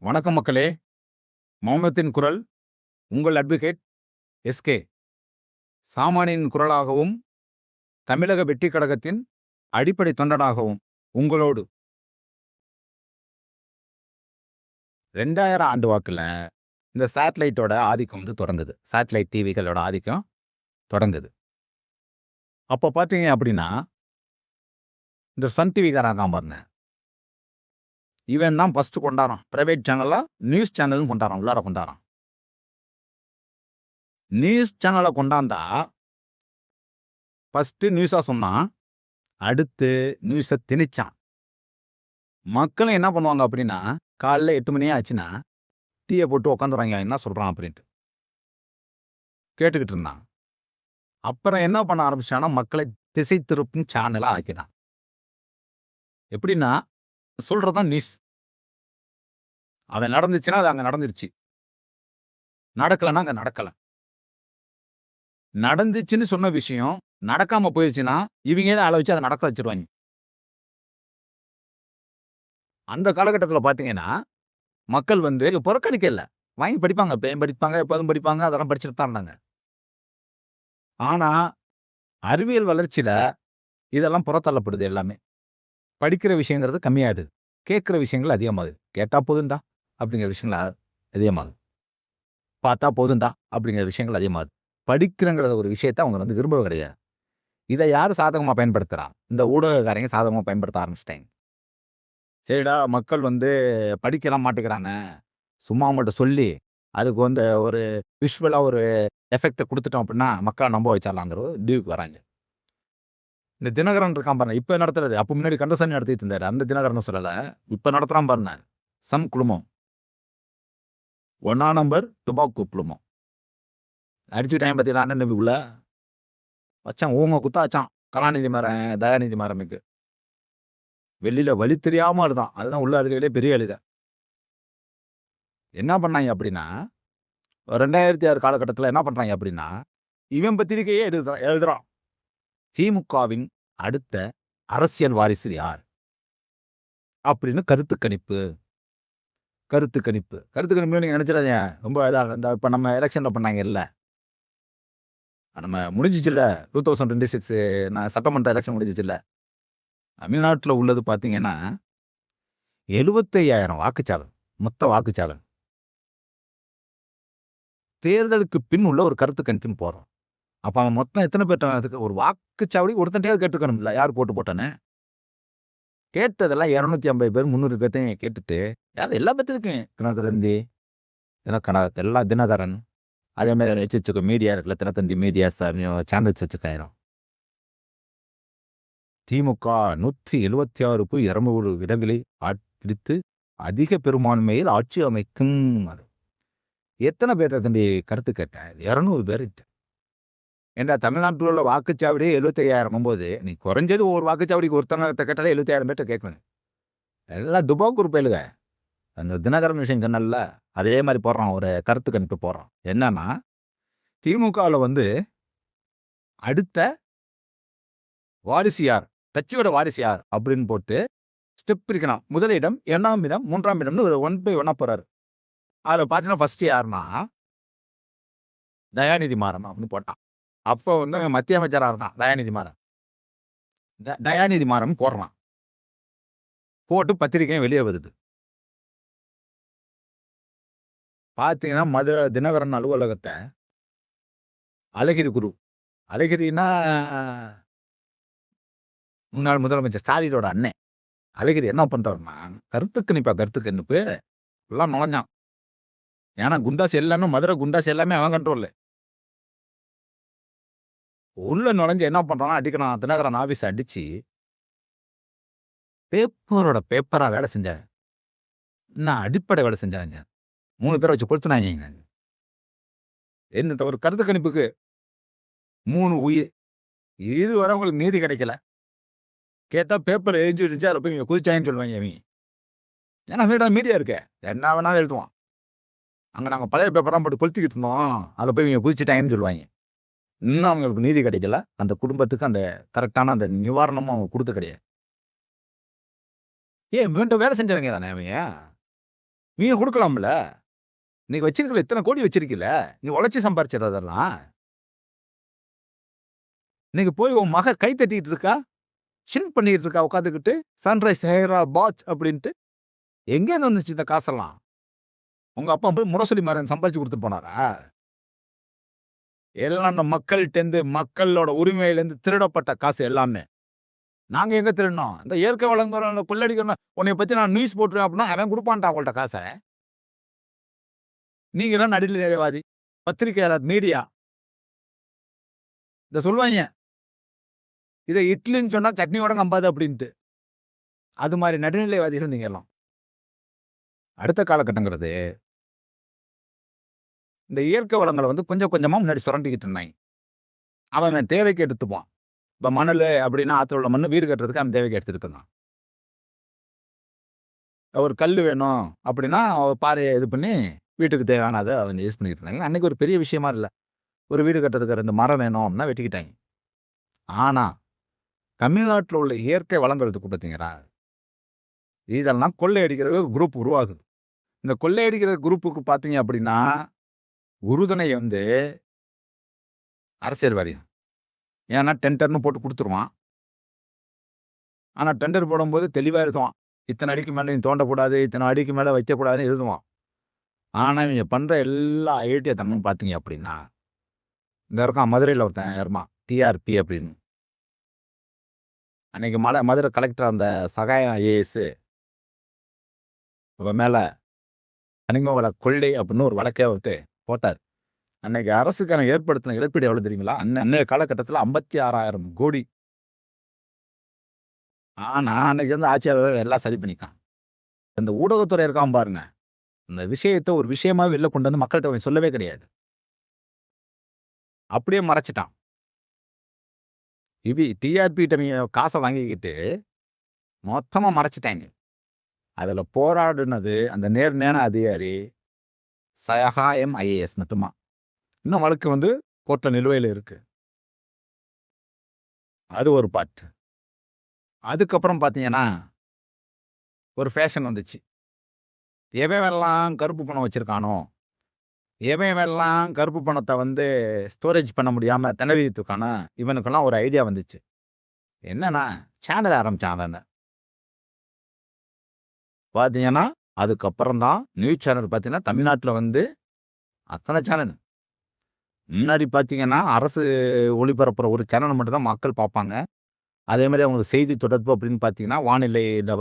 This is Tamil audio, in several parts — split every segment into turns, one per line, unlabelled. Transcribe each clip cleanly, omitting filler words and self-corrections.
வணக்கம் மக்களே. மௌனத்தின் குரல் உங்கள் அட்வொகேட் எஸ்கே. சாமானியனின் குரலாகவும் தமிழக வெற்றி கழகத்தின் அடிப்படை தொண்டனாகவும் உங்களோடு 2000 ஆண்டு வாக்குல இந்த சேட்டலைட்டோட ஆதிக்கம் தொடங்குது. சேட்டலைட் டிவிகளோட ஆதிக்கம் தொடங்குது. அப்போ பார்த்தீங்க அப்படின்னா, இந்த சன் டிவிக்காரன் பாருங்க. இவன் தான் ஃபர்ஸ்ட் கொண்டாடுறான். பிரைவேட் சேனல்ல நியூஸ் சேனல்னு கொண்டாடுறான். உள்ளார கொண்டாடுறான். நியூஸ் சேனலை கொண்டாந்தா ஃபர்ஸ்ட் நியூஸா சொன்னான். அடுத்து நியூஸை திணிச்சான். மக்களும் என்ன பண்ணுவாங்க அப்படின்னா, காலைல 8 மணியே ஆச்சுன்னா டீயை போட்டு உட்காந்துறாங்க. என்ன சொல்றான் அப்படின்ட்டு கேட்டுக்கிட்டு இருந்தான். அப்புறம் என்ன பண்ண ஆரம்பிச்சானா, மக்களை திசை திருப்பும் சேனலா ஆக்கினான். எப்படின்னா, சொல்றதான் நியூஸ். அவன் நடந்துச்சுன்னா அது அங்க நடந்துருச்சு. நடக்கலன்னா அங்க நடக்கல. நடந்துச்சுன்னு சொன்ன விஷயம் நடக்காம போயிடுச்சுன்னா இவங்க தான் ஆள வச்சு அதை நடக்க வச்சிருவாங்க. அந்த காலகட்டத்தில் பார்த்தீங்கன்னா, மக்கள் புறக்கணிக்க இல்ல. வாங்கி படிப்பாங்க. எப்பயும் படிப்பாங்க, எப்போதும் படிப்பாங்க. அதெல்லாம் படிச்சுட்டு தான் இருந்தாங்க. ஆனா, அறிவியல் வளர்ச்சியில இதெல்லாம் புறத்தள்ளப்படுது எல்லாமே. படிக்கிற விஷயங்கிறது கம்மியாயிடுது. கேட்கிற விஷயங்கள் அதிகமாகுது. கேட்டா போதும்டா அப்படிங்கிற விஷயங்கள் அதிகமாகுது. பார்த்தா போதும்டா அப்படிங்கிற விஷயங்கள் அதிகமாகுது. படிக்கிறங்கிற ஒரு விஷயத்த அவங்க விரும்பவே கிடையாது. இதை யாரு சாதகமா பயன்படுத்துறா? இந்த ஊடகக்காரங்க சாதகமா பயன்படுத்த ஆரம்பிச்சுட்டாங்க. சரிடா, மக்கள் படிக்கலாம் மாட்டேங்கிறாங்க. சும்மா அவங்கள்ட்ட சொல்லி, அதுக்கு ஒரு விஷுவலா ஒரு எஃபெக்ட்ட குடுத்துட்டோம் அப்படின்னா, மக்கள நம்ப வச்சிடலாங்கிற ஒரு முடிவுக்கு வராங்க. இந்த தினகரன் இருக்கான் பாருங்க. இப்ப நடத்துறது. அப்ப முன்னாடி கந்தசாமி நடத்திட்டு இருந்தாரு. அந்த தினகரன சொல்லல. இப்ப நடத்துறான் பாருங்க. சம் குழுமம். 1 நம்பர் டுபாக்கோ குழுமம். அடிச்சுட்டாங்க பார்த்தீங்களா அண்ணன் தம்பிக்குள்ள. வச்சான் ஓங்க குத்தாச்சான். கலாநிதி மாறன், தயாநிதி மாறனுக்கு. வெளியில வழி தெரியாம அழுதான். அதுதான் உள்ள அழுகையிலே பெரிய அழுகை. என்ன பண்ணாங்க அப்படின்னா, 2006 காலகட்டத்தில என்ன பண்றாங்க அப்படின்னா, இவன் பத்திரிக்கையே எழுதுறான். திமுகவின் அடுத்த அரசியல் வாரிசு யார்? அப்படின்னு கருத்து கணிப்பு. கருத்து கணிப்புன்னு நீங்க நினைச்சிடாதீங்க. ரொம்ப இதா இந்த இப்ப நம்ம எலக்ஷன்ல பண்ணாங்கல்ல. நம்ம முடிஞ்சிச்சுல்ல. 2026 சட்டமன்ற எலக்ஷன் முடிஞ்சிச்சுல்ல. தமிழ்நாட்டுல உள்ளது பார்த்தீங்கன்னா, 75,000 வாக்குச்சாவடி. மொத்த வாக்குச்சாவடி. தேர்தலுக்கு பின் உள்ள ஒரு கருத்து கணிப்புன்னு போடுறோம். அப்ப அவன் மொத்தம் எத்தன பேர்ட்ட அதுக்கு ஒரு வாக்குச்சாவடி ஒருத்தன்ட்டயாவது கேட்டுருக்கணும்ல. யார் போட்டு போட்டான்னு. கேட்டதெல்லாம் 250 பேர், 300 பேர்த்தையும் கேட்டுட்டு, அது எல்லா பேத்துக்கும் தினத்தந்தி, எல்லா தினகரன், அதே மாரி வச்சிருக்க மீடியா இருக்குல்ல, தினத்தந்தி மீடியாஸ் சேனல்ஸ் வச்சிருக்காயிரம். திமுக 176.200 இடங்களை பிடித்து அதிக பெரும்பான்மையில் ஆட்சி அமைக்கும். எத்தனை பேர்த்த தம்பி கருத்து கேட்டேன்? 200 பேர்கிட்ட. ஏன்டா தமிழ்நாட்டில் உள்ள வாக்குச்சாவடி 75,000 போது, நீ குறைஞ்சது ஒரு வாக்குச்சாவடிக்கு ஒருத்தவங்கட்ட கேட்டாலே 75,000 பேர்ட்ட கேட்கணும். எல்லாம் டுபாக்கூர் பயலுக. அந்த தினகரன் விஷயம் சொன்னேன்ல, அதே மாரி போடுறான். ஒரு கருத்து கணிப்பு போடுறான். என்னன்னா, திமுகவுல அடுத்த வாரிசு யார்? கட்சியோட வாரிசு யார்? அப்படின்னு போட்டு ஸ்டெப் பிரிக்கணும். முதலிடம், 2ஆம் இடம், 3ஆம் இடம்னு ஒரு 1 பை 1 போறாரு. அதுல பார்த்தீங்கன்னா ஃபர்ஸ்ட் யாருன்னா, தயாநிதி மாறன் அப்படின்னு போட்டான். அப்போ அவன் மத்திய அமைச்சரா இருந்தான். தயாநிதி மாறன். தயாநிதி மாறன் போடுறான். போட்டு பத்திரிக்கையும் வெளியே வருது. பார்த்தீங்கன்னா, மதுரை தினகரன் அலுவலகத்த அழகிரி குரு. அழகிரின்னா முன்னாள் முதலமைச்சர் ஸ்டாலினோட அண்ணன். அழகிரி என்ன பண்றாருன்னா, கருத்து கணிப்பு எல்லாம் நுழைஞ்சான். ஏன்னா குண்டாஸ் எல்லாமே மதுரை குண்டாஸ் எல்லாமே அவன் கண்ட்ரோல்ல. உள்ள நுழைஞ்சு என்ன பண்றான்னா, அடிக்கிறான். தினகரன் ஆபீஸ அடிச்சு பேப்பரா வேலை செஞ்சாங்க. என்ன அடிப்படை வேலை செஞ்சாங்க. 3 பேரை வச்சு கொளுத்துனாய்ங்க. என்ன ஒரு கருத்து கணிப்புக்கு 3 உயிர். இதுவரை அவங்களுக்கு நீதி கிடைக்கல. கேட்டா பேப்பர் எரிஞ்சு இருந்துச்சு. அதில போய் இவங்க குதிச்சாங்கன்னு சொல்லுவாங்க இவங்க. ஏன்னா அவன்கிட்ட மீடியா இருக்கே. என்ன வேணாலும் எழுதுவான். அங்க நாங்க பழைய பேப்பர்லாம் போட்டு கொளுத்திக்கிட்டு இருந்தோம். அதில போய் இவங்க குதிச்சுட்டாங்கன்னு சொல்லுவாங்க. இன்னும் அவங்களுக்கு நீதி கிடைக்கல. அந்த குடும்பத்துக்கு அந்த கரெக்ட்டான அந்த நிவாரணமும் அவங்க குடுக்க கிடையாது. இவன்ட்ட வேலை செஞ்சவங்க தானே இவங்க. நீங்க குடுக்கலாம்ல. நீங்க வச்சிருக்கல இத்தன கோடி வச்சிருக்கீல. நீ உழைச்சு சம்பாரிச்சது அதெல்லாம். இன்னைக்கு போய் உன் மக கை தட்டிட்டு இருக்கா. ஷின் பண்ணிட்டு இருக்கா உட்கார்ந்துகிட்டு. சன்ரைஸ் ஹைதராபாத் அப்படின்ட்டு. எங்கேருந்து வந்துச்சு இந்த காசெல்லாம்? உங்க அப்பா போய் முரசொலி மாறன் சம்பாரிச்சு குடுத்துட்டு போனாரா? எல்லாம் அந்த மக்கள்ட்டேருந்து, மக்களோட உரிமையிலேருந்து திருடப்பட்ட காசு எல்லாமே. நாங்க எங்க திருடுனோம்? இந்த இயற்கை வளங்கள கொள்ளடிக்கணும். உன்னைய பத்தி நான் நியூஸ் போட்டுருவேன் அப்படின்னா, அவன் குடுப்பான்டா உங்கள்ட்ட காச. நீங்க தான் நடுநிலைவாதி. பத்திரிக்கையாளர், மீடியா. இத சொல்லுவாய்ங்க. இத இட்லின்னு சொன்னா சட்னியோட கம்பாது அப்படின்ட்டு. அது மாரி நடுநிலைவாதிகள் நீங்க எல்லாம். அடுத்த காலகட்டங்கிறது, இந்த இயற்கை வளங்கள வந்து கொஞ்சம் கொஞ்சமா முன்னாடி சுரண்டிக்கிட்டு இருந்தாய்ங்க. அவன் தேவைக்கு எடுத்துப்பான். இப்ப மணலு அப்படின்னா, ஆத்துல உள்ள மண்ணு வீடு கட்டுறதுக்கு அவன் தேவைக்கு எடுத்துட்டு இருந்தான். ஒரு கல்லு வேணும் அப்படின்னா, பாறைய இது பண்ணி வீட்டுக்கு தேவையானத அவங்க யூஸ் பண்ணிக்கிட்டு இருந்தாங்க. அன்னைக்கு ஒரு பெரிய விஷயமா இல்ல. ஒரு வீடு கட்டுறதுக்கு 2 மரம் வேணும் அப்படின்னா வெட்டிக்கிட்டாங்க. ஆனா, தமிழ்நாட்டுல உள்ள இயற்கை வளங்கள் இருக்கு பார்த்தீங்களா? இதெல்லாம் கொள்ளையடிக்கிற ஒரு குரூப் உருவாகுது. இந்த கொள்ளையடிக்கிற குரூப்புக்கு பார்த்தீங்க அப்படின்னா, உறுதுணை வந்து அரசியல்வாதி. ஏன்னா டெண்டர்ன்னு போட்டு குடுத்துருவான். ஆனா டெண்டர் போடும்போது தெளிவா எழுதுவான். இத்தன அடிக்கு மேல நீ தோண்டக்கூடாது, இத்தன அடிக்கு மேல வைக்கக்கூடாதுன்னு எழுதுவான். ஆனா இவங்க பண்ற எல்லா அயோக்கியத்தனமும் பார்த்தீங்க அப்படின்னா, இந்த இருக்கான் மதுரையில ஒருத்தன் இருப்பான். டிஆர்பி அப்படின்னு. அன்னைக்கு மதுரை கலெக்டர் அந்த சகாயம் ஐஏஎஸ் அவன் மேல கனிம வள கொள்ளை அப்படின்னு ஒரு வழக்கே வந்து போட்டார். அன்னைக்கு அரசுக்கான ஏற்படுத்தின இழப்பீடு எவ்வளவு தெரியுங்களா? அன்னைய காலகட்டத்தில 56,000 கோடி. ஆனா அன்னைக்கு வந்து ஆட்சியாளர் எல்லாம் சரி பண்ணிட்டான். இந்த ஊடகத்துறை இருக்கான் பாருங்க. இந்த விஷயத்த ஒரு விஷயமா வெளில கொண்டு வந்து மக்கள்ட்ட அவன் சொல்லவே கிடையாது. அப்படியே மறைச்சுட்டான். டிஆர்பி கிட்ட நீங்க காச வாங்கிக்கிட்டு மொத்தமா மறைச்சுட்டாங்க. அதுல போராடுனது அந்த நேர்மையான அதிகாரி சகாயம் ஐஏஎஸ் மட்டுமா. இன்னும் வழக்கு வந்து கோர்ட்ல நிலுவையில இருக்கு. அது ஒரு பார்ட். அதுக்கப்புறம் பார்த்தீங்கன்னா, ஒரு ஃபேஷன் வந்துச்சு. எவன் கருப்பு பணம் வச்சிருக்கானோ, எவன் கருப்பு பணத்த வந்து ஸ்டோரேஜ் பண்ண முடியாம திணறிட்டு இருக்கானோ, இவனுக்கெல்லாம் ஒரு ஐடியா வந்துச்சு. என்னன்னா, சேனல் ஆரம்பிச்சான் அவன். பார்த்தீங்கன்னா, அதுக்கப்புறம் தான் நியூஸ் சேனல் பார்த்தீங்கன்னா, தமிழ்நாட்டுல வந்து அத்தன சேனல். முன்னாடி பார்த்தீங்கன்னா, அரசு ஒளிபரப்புற ஒரு சேனல் மட்டும் தான் மக்கள் பார்ப்பாங்க. அதே மாரி அவங்களுக்கு செய்தி தொடர்பு அப்படின்னு பார்த்தீங்கன்னா, வானிலையில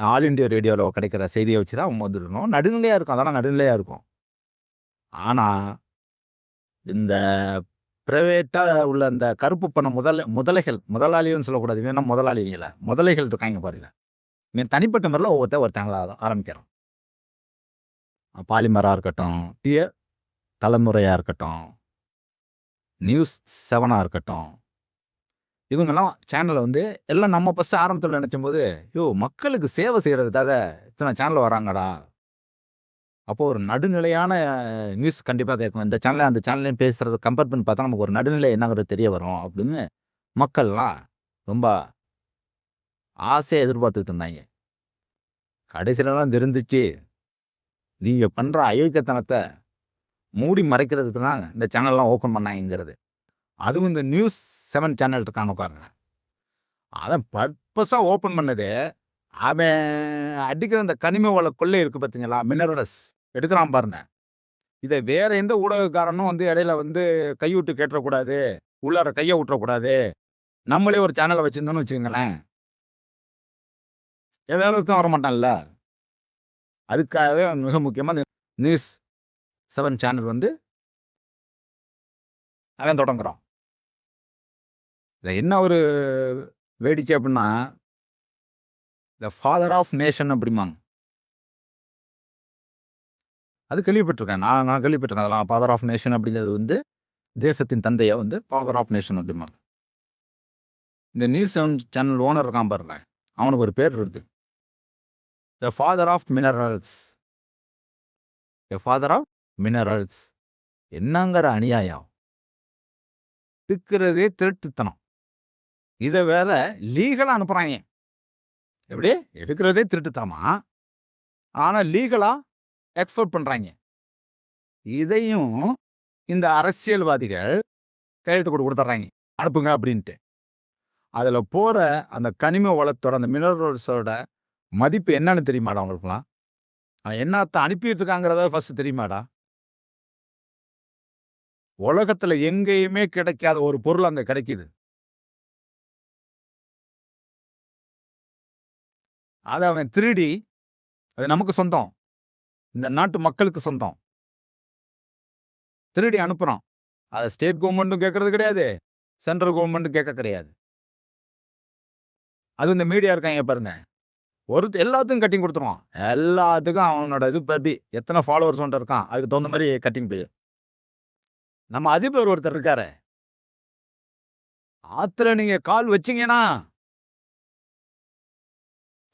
ஆல் இண்டியா ரேடியோல கிடைக்கிற செய்திய வச்சு தான் அவங்க வந்துரணும். நடுநிலையா இருக்கும். அதெல்லாம் நடுநிலையா இருக்கும். ஆனா, இந்த பிரைவேட்டா உள்ள அந்த கருப்பு பணம் முதலைகள் முதலாளின்னு சொல்லக்கூடாது. இவன் என்ன முதலாளிங்கள. முதலைகள் இருக்காய்ங்க பாருங்க. இவன் தனிப்பட்ட முறையில ஒரு சேனல் ஆரம்பிக்கிறான். பாலிமரா இருக்கட்டும், புதிய தலைமுறையா இருக்கட்டும், நியூஸ் 7ஆ இருக்கட்டும். இவங்கலாம் சேனல வந்து எல்லாம் நம்ம ஃபர்ஸ்ட் ஆரம்பத்துல நெனைச்சம்போது, மக்களுக்கு சேவை செய்றதுக்காக இத்தன சேனல் வராங்கடா. அப்போ ஒரு நடுநிலையான நியூஸ் கண்டிப்பா கேட்கணும். இந்த சேனல் அந்த சேனல்லயும் பேசுறத கம்பேர் பண்ணி பார்த்தா நமக்கு ஒரு நடுநிலை என்னங்கிறது தெரிய வரும் அப்படின்னு மக்கள்லாம் ரொம்ப ஆசையா எதிர்பார்த்துட்டு இருந்தாய்ங்க. கடைசில தான் தெரிஞ்சுச்சு, நீங்க பண்ற அயோக்கியத்தனத்த மூடி மறைக்கிறதுக்கு தான் இந்த சேனல்லாம் ஓப்பன் பண்ணாய்ங்கங்கிறது. அதுவும் இந்த நியூஸ் 7 சேனல் இருக்காங்க பாருங்க. அவன் பர்ப்பஸா ஓப்பன் பண்ணது, அவன் அடிக்கிற அந்த கனிம வள கொள்ளை இருக்கு பார்த்தீங்களா? மினரல்ஸ் எடுக்குறான் பாருங்க. இத வேற எந்த ஊடகக்காரனும் வந்து இடையில வந்து கைவிட்டு கேட்டுறக்கூடாது. உள்ளார கைய விட்டுறக்கூடாது. நம்மளே ஒரு சேனல வச்சிருந்தோம்னு வச்சுக்கங்களேன். எவன் ஒருத்தன் வரமாட்டான்ல. அதுக்காகவே மிக முக்கியமா இந்த நியூஸ் 7 சேனல் வந்து அவன் தொடங்குறான். இதுல என்ன ஒரு வேடிக்கை அப்டின்னா, த ஃபாதர் ஆஃப் நேஷன் அப்படிம்பாங்க. அது கேள்விப்பட்டுருக்கேன். நான் கேள்விப்பட்டுருக்கேன். அதெல்லாம் ஃபாதர் ஆஃப் நேஷன் அப்படிங்கிறது வந்து தேசத்தின் தந்தைய வந்து ஃபாதர் ஆஃப் நேஷன் அப்படிம்பாங்க. இந்த நியூஸ் 7 சேனல் ஓனர் இருக்கான் பாருங்க. அவனுக்கு ஒரு பேர் இருக்கு. The father of minerals. The father of minerals. என்னங்கிற அநியாயம். இருக்கிறதே திருட்டுத்தனம். இத வேற லீகலா அனுப்புறாய்ங்க. எப்படி? எடுக்கிறதே திருட்டுத்தனமா? ஆனா லீகலா எக்ஸ்போர்ட் பண்றாங்க. இதையும் இந்த அரசியல்வாதிகள் கையெழுத்து குடுத்துடுறாங்க. அனுப்புங்க அப்படின்ட்டு. அதுல போற அந்த கனிம வளத்தோட, அந்த மினரல்ஸோட மதிப்பு என்னன்னு தெரியுமாடா உங்களுக்குலாம்? என்னாத்த அனுப்பிட்டு இருக்காங்கிறத ஃபர்ஸ்ட் தெரியுமாடா? உலகத்துல எங்கேயுமே கிடைக்காத ஒரு பொருள் அங்க கிடைக்குது. அத அவன் திருடி, அது நமக்கு சொந்தம். இந்த நாட்டு மக்களுக்கு சொந்தம். திருடி அனுப்புறான். அத ஸ்டேட் கவர்ன்மென்ட்டும் கேட்கறது கிடையாது. சென்ட்ரல் கவர்ன்மென்ட்டும் கேட்க கிடையாது. அது இந்த மீடியா இருக்காங்க பாருங்க. எல்லாத்துக்கும் கட்டிங் குடுத்துருவான். எல்லாத்துக்கும் அவனோட இது படி எத்தன ஃபாலோவர்ஸ் அவன்ட்ட இருக்கான். அதுக்கு தகுந்த மாரி கட்டிங் பே. நம்ம அதிபர் ஒருத்தர் இருக்காரே. ஆத்துல நீங்க கால் வச்சீங்கன்னா,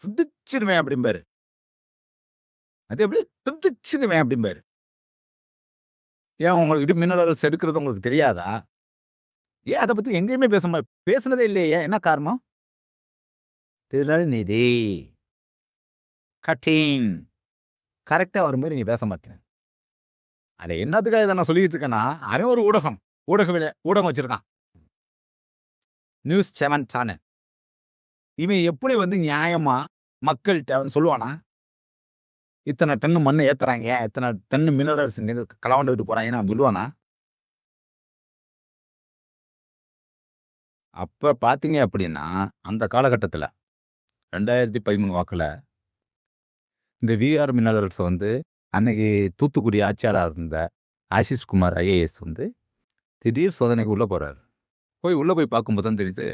"துடிச்சிருவேன்" அப்படிம்பாரு. அது எப்படி? "துடிச்சிருவேன்" அப்படிம்பாரு. ஏன் உங்களுக்கு மினரல்ஸ் எடுக்கிறது உங்களுக்கு தெரியாதா? ஏன் அத பத்தி எங்கேயுமே பேசுனதே இல்லையே? என்ன காரணம்? திருநிதி, கட்டிங் கரெக்ட்டா வரும்போது நீங்க பேச மாட்டீங்க. அட என்னத்துக்காக இத நான் சொல்லிட்டு இருக்கேன்னா, அவன் ஒரு ஊடகம் வச்சிருக்கான். News 7 channel. இவன் எப்படி வந்து நியாயமா மக்கள்ட்ட வந்து சொல்லுவானா? இத்தன டன் மண்ணு ஏத்துறாங்க, இத்தன டன் மினரல்ஸ் களவாண்டுட்டு போறாங்கன்னு அவன் சொல்லுவானா? அப்ப பார்த்தீங்க அப்படின்னா, அந்த காலகட்டத்தில 2013 வாக்குல இந்த விஆர் மினரல்ஸ் வந்து அன்னைக்கு தூத்துக்குடி ஆட்சியாளரா இருந்த ஆஷிஷ் குமார் ஐஏஎஸ் வந்து திடீர் சோதனைக்கு உள்ள போறாரு. உள்ள போய் பார்க்கும்போது தான் தெரியுது,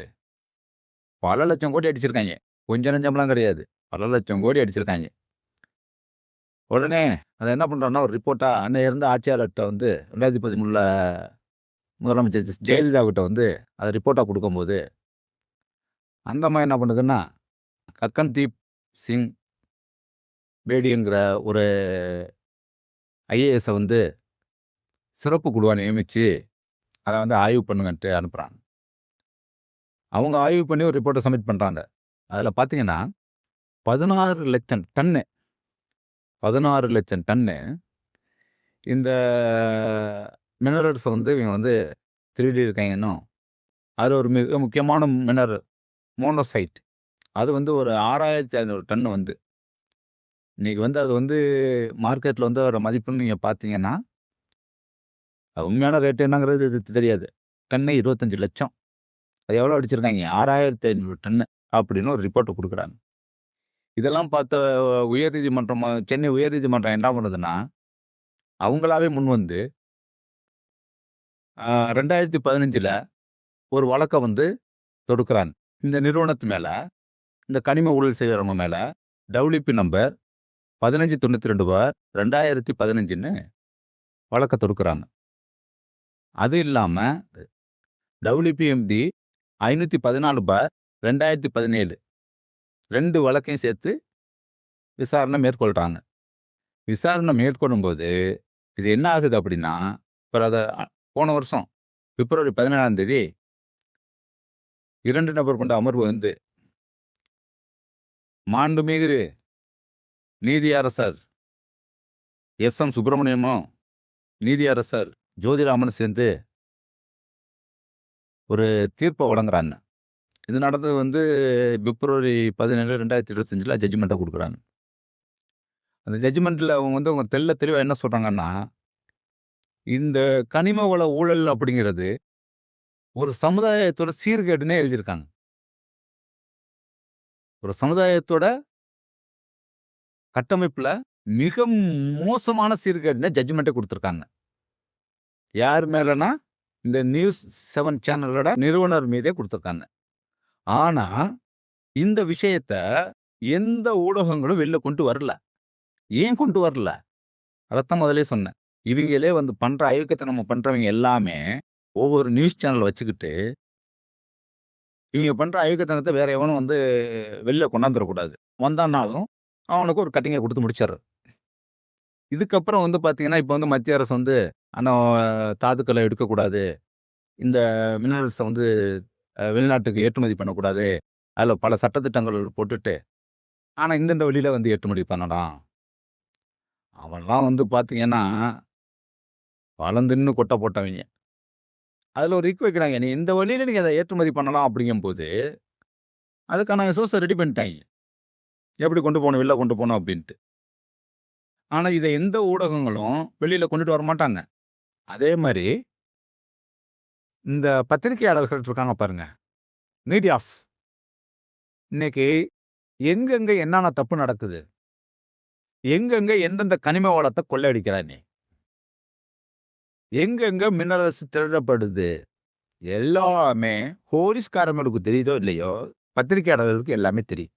பல லட்சம் கோடி அடிச்சிருக்காய்ங்க. கொஞ்சம் நஞ்சம்லாம் கிடையாது. பல லட்சம் கோடி அடிச்சிருக்காய்ங்க. உடனே அத என்ன பண்றான்னா, ஒரு ரிப்போர்ட்டா அன்னைய இருந்த ஆட்சியாளர்ட்ட வந்து 2013ல முதலமைச்சர் ஜெயலலிதா கிட்ட வந்து அத ரிப்போர்ட்டா குடுக்கும்போது, அந்த அம்மா என்ன பண்ணுதுன்னா, கக்கன்தீப் சிங் பேடிங்கிற ஒரு ஐஏஎஸ்ஸ வந்து சிறப்பு குழுவா நியமிச்சு, அத வந்து ஆய்வு பண்ணுங்கன்ட்டு அனுப்புறாங்க. அவங்க ஆய்வு பண்ணி ஒரு ரிப்போர்ட்ட சப்மிட் பண்றாங்க. அதுல பார்த்தீங்கன்னா, 16,00,000 டன்னு 16,00,000 டன்னு இந்த மினரல்ஸ வந்து இவங்க வந்து திருடி இருக்காய்ங்கன்னும், அதுல ஒரு மிக முக்கியமான மினரல் மோனோசைட். அது வந்து ஒரு 6,500 டன் வந்து. இன்னைக்கு வந்து அது வந்து மார்க்கெட்ல வந்து அதோட மதிப்புன்னு நீங்க பார்த்தீங்கன்னா, அது உண்மையான ரேட் என்னங்கிறது தெரியாது. டன்னே 25,00,000. அது எவ்வளோ அடிச்சிருக்காய்ங்க? 6,500 டன்னு அப்படின்னு ஒரு ரிப்போர்ட் குடுக்குறாங்க. இதெல்லாம் பார்த்த உயர்நீதிமன்றம் சென்னை உயர்நீதிமன்றம் என்ன பண்ணுதுன்னா, அவங்களாவே முன்வந்து 2015ல ஒரு வழக்க வந்து தொடுக்குறாங்க. இந்த நிறுவனத்து மேல, இந்த கனிம ஊழல் செய்றவங்க மேல டபிள்யூபி நம்பர் 1592/2015ன்னு வழக்க தொடுக்குறாங்க. அது இல்லாம டபிள்யூபிஎம்டி 514/2017 2 வழக்கையும் சேர்த்து விசாரணை மேற்கொள்றாங்க. விசாரணை மேற்கொள்ளும்போது, இது என்ன ஆகுது அப்படின்னா, இப்ப அத போன வருஷம் பிப்ரவரி 17ஆம் தேதி 2 நபர் கொண்ட அமர்வு வந்து, மாண்புமிகு நீதியரசர் எஸ்.எம். சுப்பிரமணியமும், நீதியரசர் ஜோதிராமனும் சேர்ந்து ஒரு தீர்ப்ப வழங்குறாங்க. இது நடந்தது வந்து பிப்ரவரி 17, 2025ல ஜட்ஜ்மெண்ட்ட குடுக்குறாங்க. அந்த ஜட்ஜ்மெண்ட்ல அவங்க வந்து அவங்க தெளிவா என்ன சொல்றாங்கன்னா, இந்த கனிம வள ஊழல் அப்படிங்கிறது ஒரு சமுதாயத்தோட சீர்கேடுன்னே எழுதியிருக்காங்க. ஒரு சமுதாயத்தோட கட்டமைப்புல மிக மோசமான சீர்கேடுன்னு ஜட்ஜ்மெண்ட்டே குடுத்துருக்காங்க. யார் மேலனா, இந்த நியூஸ் 7 சேனலோட நிறுவனர் மீதே குடுத்துருக்காங்க. ஆனா, இந்த விஷயத்த எந்த ஊடகங்களும் வெளில கொண்டு வரல. ஏன் கொண்டு வரல? அதத்தான் முதல்லயே சொன்னேன். இவிங்களே வந்து பண்ற அயோக்கியத்தனம் பண்றவங்க எல்லாமே ஒவ்வொரு நியூஸ் சேனல் வச்சுக்கிட்டு, இவிங்க பண்ற அயோக்கியத்தனத்த வேற எவனும் வந்து வெளில கொண்டாந்துறக்கூடாது. வந்தான்னாலும் அவனுக்கு ஒரு கட்டிங்க குடுத்து முடிச்சிடுறது. இதுக்கப்புறம் வந்து பார்த்தீங்கன்னா, இப்ப வந்து மத்திய அரசு வந்து அந்த தாதுக்கள எடுக்கக்கூடாது. இந்த மினரல்ஸ வந்து வெளிநாட்டுக்கு ஏற்றுமதி பண்ணக்கூடாது. அதுல பல சட்டதிட்டங்கள் போட்டுட்டு, ஆனா இந்தந்த வழியில வந்து ஏற்றுமதி பண்ணலாம். அவன்லாம் வந்து பார்த்தீங்கன்னா, வளர்ந்துன்னு கொட்ட போட்டவய்ங்க. அதுல ஒரு ரிக் வைக்கிறாங்க. நீ இந்த வழியில நீங்க அத ஏற்றுமதி பண்ணலாம் அப்படிங்கும்போது, அதுக்கான சோர்ஸ ரெடி பண்ணிட்டாய்ங்க. எப்படி கொண்டு போணும், வெளில கொண்டு போணும் அப்படின்ட்டு. ஆனா, இத எந்த ஊடகங்களும் வெளியில கொண்டுட்டு வரமாட்டாங்க. அதே மாரி இந்த பத்திரிக்கையாளர்கள் இருக்காங்க பாருங்க. மீடியாஸ். இன்னைக்கு எங்கெங்க என்னென்ன தப்பு நடக்குது? எங்கெங்க எந்தெந்த கனிம வளத்த கொள்ளையடிக்கிறாய்ங்க? எங்கெங்க மினரல்ஸ் திருடப்படுது? எல்லாமே போலீஸ்காரங்களுக்கு தெரியுதோ இல்லையோ, பத்திரிக்கையாளர்களுக்கு எல்லாமே தெரியும்.